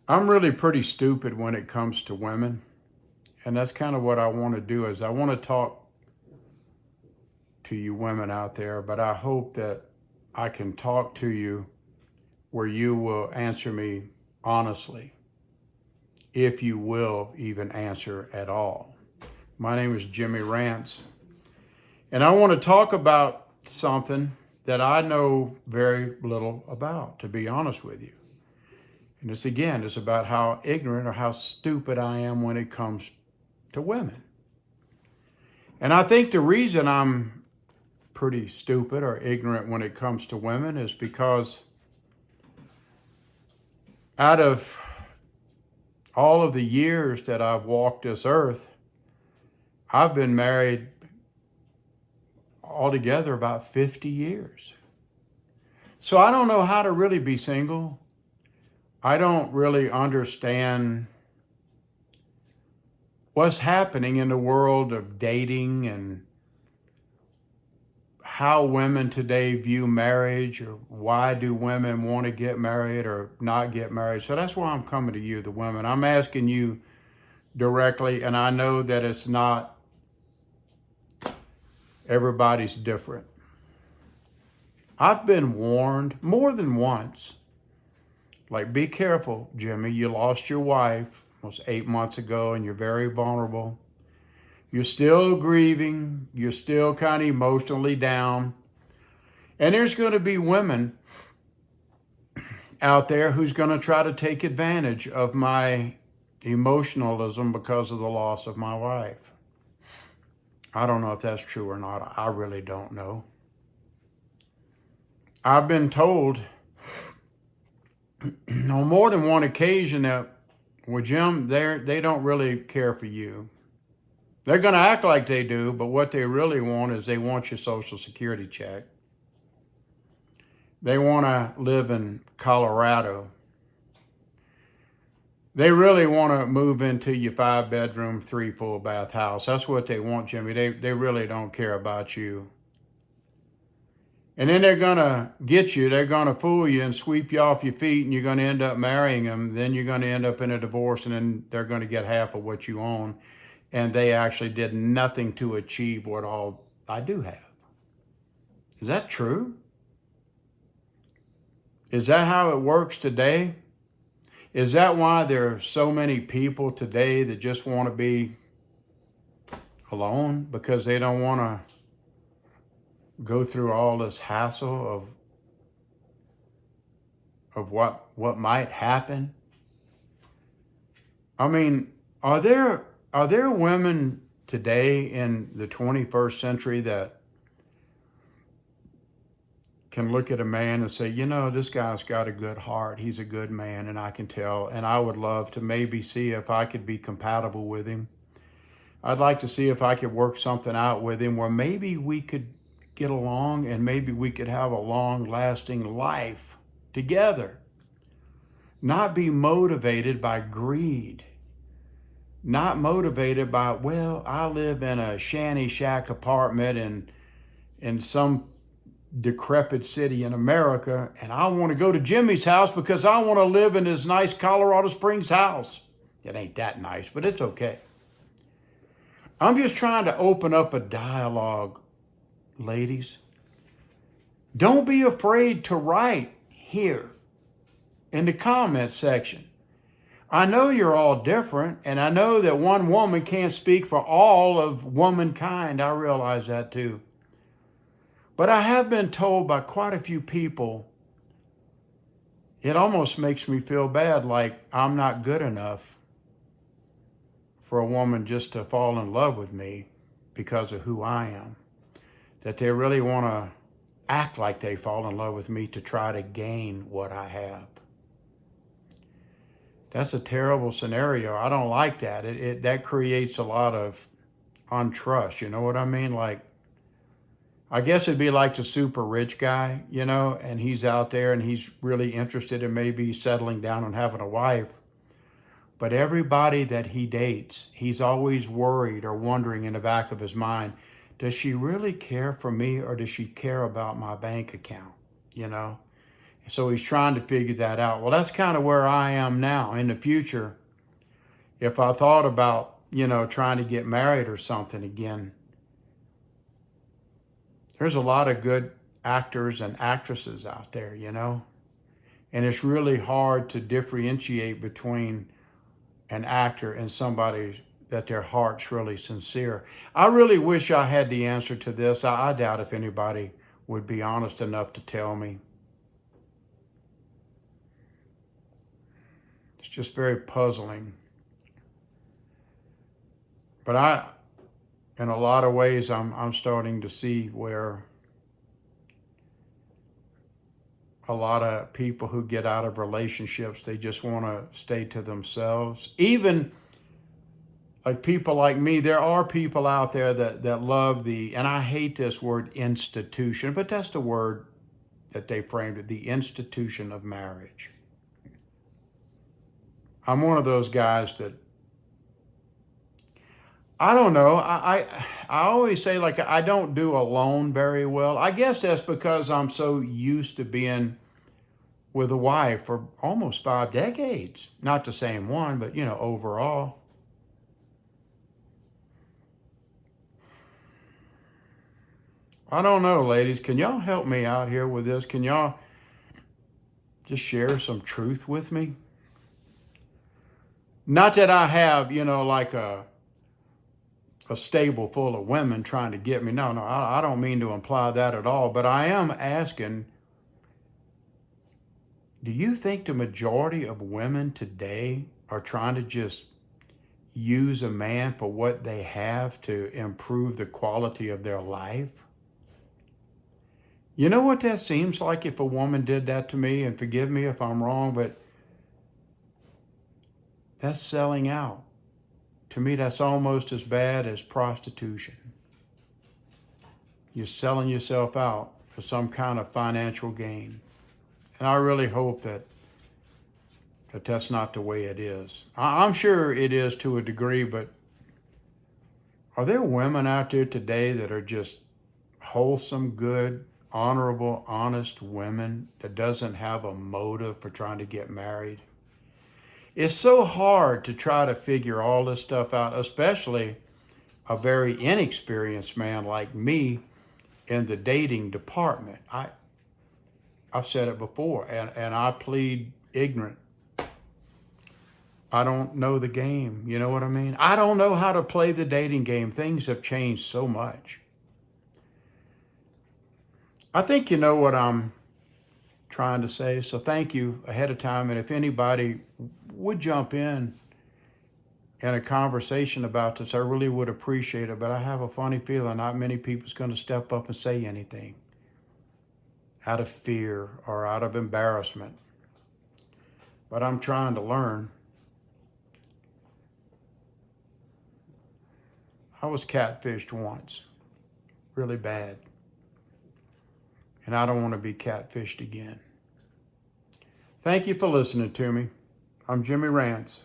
I'm really pretty stupid when it comes to women. And that's kind of what I want to do is I want to talk to you women out there, but I hope that I can talk to you where you will answer me honestly, if you will even answer at all. My name is Jimmy Rance, and I want to talk about something that I know very little about, to be honest with you. And it's about how ignorant or how stupid I am when it comes to women. And I think the reason I'm pretty stupid or ignorant when it comes to women is because out of all of the years that I've walked this earth, I've been married altogether about 50 years. So I don't know how to really be single. I don't really understand what's happening in the world of dating and how women today view marriage, or why do women want to get married or not get married. So that's why I'm coming to you, the women. I'm asking you directly, and I know that it's not, everybody's different. I've been warned more than once, like, be careful, Jimmy, you lost your wife almost 8 months ago and you're very vulnerable. You're still grieving. You're still kind of emotionally down. And there's going to be women out there who's going to try to take advantage of my emotionalism because of the loss of my wife. I don't know if that's true or not. I really don't know. I've been told on more than one occasion that, well, Jim, they don't really care for you. They're going to act like they do, but what they really want is they want your Social Security check. They want to live in Colorado. They really want to move into your 5-bedroom, 3 full bath house. That's what they want, Jimmy. They really don't care about you. And then they're going to get you. They're going to fool you and sweep you off your feet, and you're going to end up marrying them. Then you're going to end up in a divorce, and then they're going to get half of what you own. And they actually did nothing to achieve what all I do have. Is that true? Is that how it works today? Is that why there are so many people today that just want to be alone because they don't want to go through all this hassle of what might happen? I mean, are there women today in the 21st century that can look at a man and say, you know, this guy's got a good heart. He's a good man, and I can tell. And I would love to maybe see if I could be compatible with him. I'd like to see if I could work something out with him where maybe we could get along and maybe we could have a long-lasting life together. Not be motivated by greed. Not motivated by, well, I live in a shanty shack apartment in some decrepit city in America, and I want to go to Jimmy's house because I want to live in his nice Colorado Springs house. It ain't that nice, but it's okay. I'm just trying to open up a dialogue, ladies. Don't be afraid to write here in the comment section. I know you're all different, and I know that one woman can't speak for all of womankind. I realize that too. But I have been told by quite a few people, it almost makes me feel bad, like I'm not good enough for a woman just to fall in love with me because of who I am. That they really want to act like they fall in love with me to try to gain what I have. That's a terrible scenario. I don't like that. That creates a lot of untrust. You know what I mean? Like, I guess it'd be like the super rich guy, you know, and he's out there and he's really interested in maybe settling down and having a wife. But everybody that he dates, he's always worried or wondering in the back of his mind, does she really care for me or does she care about my bank account, you know? So he's trying to figure that out. Well, that's kind of where I am now. In the future, if I thought about, trying to get married or something again, there's a lot of good actors and actresses out there, and it's really hard to differentiate between an actor and somebody that their heart's really sincere. I really wish I had the answer to this. I doubt if anybody would be honest enough to tell me. It's just very puzzling. But in a lot of ways, I'm starting to see where a lot of people who get out of relationships, they just want to stay to themselves. Even like people like me, there are people out there that love and I hate this word institution, but that's the word that they framed it, the institution of marriage. I'm one of those guys that, I don't know, I always say, like, I don't do alone very well. I guess that's because I'm so used to being with a wife for almost 5 decades. Not the same one, but, overall. I don't know, ladies. Can y'all help me out here with this? Can y'all just share some truth with me? Not that I have, like a stable full of women trying to get me. No, I don't mean to imply that at all. But I am asking, do you think the majority of women today are trying to just use a man for what they have to improve the quality of their life? You know what that seems like if a woman did that to me, and forgive me if I'm wrong, but that's selling out. To me, that's almost as bad as prostitution. You're selling yourself out for some kind of financial gain. And I really hope that that's not the way it is. I'm sure it is to a degree, but are there women out there today that are just wholesome, good, honorable, honest women that doesn't have a motive for trying to get married? It's so hard to try to figure all this stuff out, especially a very inexperienced man like me in the dating department. I've said it before, and I plead ignorant. I don't know the game, you know what I mean? I don't know how to play the dating game. Things have changed so much. I think you know what I'm trying to say, so thank you ahead of time. And if anybody would jump in a conversation about this, I really would appreciate it. But I have a funny feeling not many people's going to step up and say anything out of fear or out of embarrassment. But I'm trying to learn. I was catfished once, really bad. And I don't want to be catfished again. Thank you for listening to me. I'm Jimmy Rance.